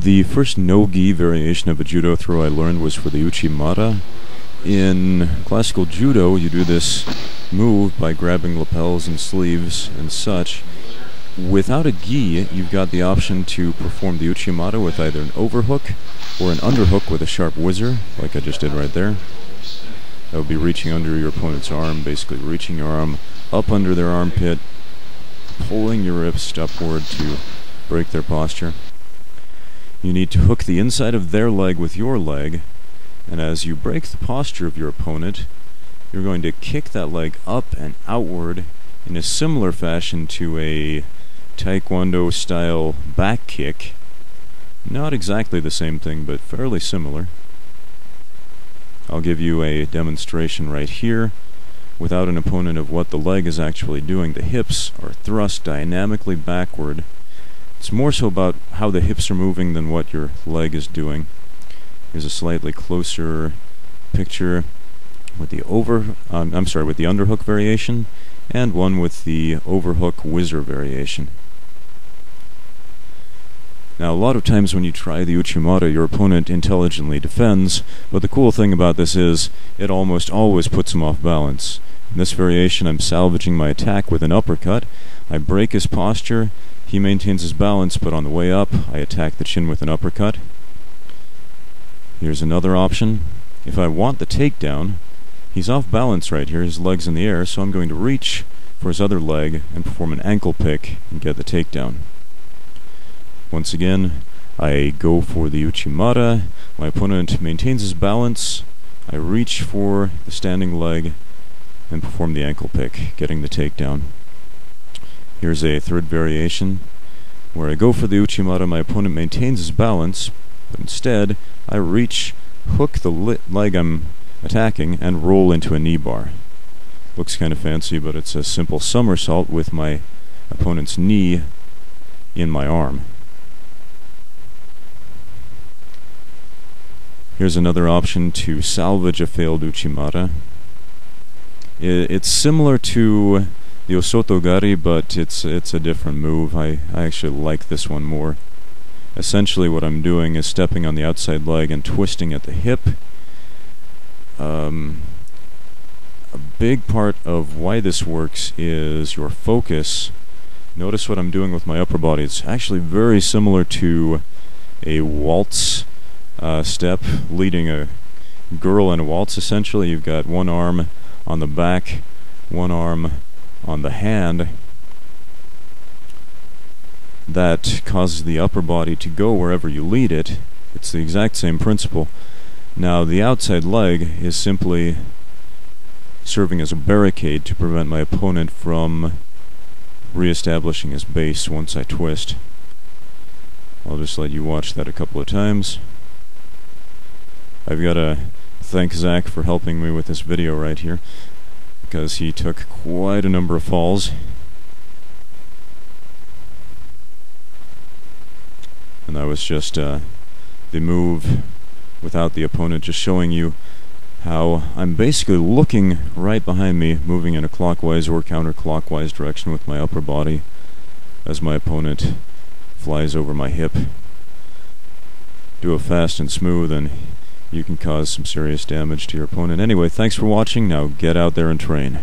The first no-gi variation of a judo throw I learned was for the Uchi Mata. In classical judo, you do this move by grabbing lapels and sleeves and such. Without a gi, you've got the option to perform the Uchi Mata with either an overhook or an underhook with a sharp whizzer, like I just did right there. That would be reaching under your opponent's arm, basically reaching your arm up under their armpit, pulling your wrist upward to break their posture. You need to hook the inside of their leg with your leg, and as you break the posture of your opponent, you're going to kick that leg up and outward in a similar fashion to a Taekwondo style back kick. Not exactly the same thing, but fairly similar. I'll give you a demonstration right here without an opponent of what the leg is actually doing. The hips are thrust dynamically backward. It's more so about how the hips are moving than what your leg is doing. Here's a slightly closer picture with the with the underhook variation, and one with the overhook whizzer variation. Now, a lot of times when you try the Uchi Mata, your opponent intelligently defends, but the cool thing about this is it almost always puts him off balance. In this variation, I'm salvaging my attack with an uppercut. I break his posture, he maintains his balance, but on the way up, I attack the chin with an uppercut. Here's another option. If I want the takedown, he's off balance right here, his leg's in the air, so I'm going to reach for his other leg and perform an ankle pick and get the takedown. Once again, I go for the Uchi Mata, my opponent maintains his balance, I reach for the standing leg and perform the ankle pick, getting the takedown. Here's a third variation where I go for the Uchi Mata, my opponent maintains his balance, but instead I reach, hook the leg I'm attacking, and roll into a knee bar. Looks kind of fancy, but it's a simple somersault with my opponent's knee in my arm. Here's another option to salvage a failed Uchi Mata. It's similar to the Osotogari, but it's a different move. I actually like this one more. Essentially what I'm doing is stepping on the outside leg and twisting at the hip. A big part of why this works is your focus. Notice what I'm doing with my upper body. It's actually very similar to a waltz step, leading a girl in a waltz. Essentially, you've got one arm on the back, one arm on the hand. That causes the upper body to go wherever you lead it. It's the exact same principle. Now, the outside leg is simply serving as a barricade to prevent my opponent from re-establishing his base once I twist. I'll just let you watch that a couple of times. I've got to thank Zach for helping me with this video right here, because he took quite a number of falls. And that was just the move without the opponent, just showing you how I'm basically looking right behind me, moving in a clockwise or counterclockwise direction with my upper body as my opponent flies over my hip. Do it fast and smooth, and you can cause some serious damage to your opponent. Anyway, thanks for watching. Now get out there and train.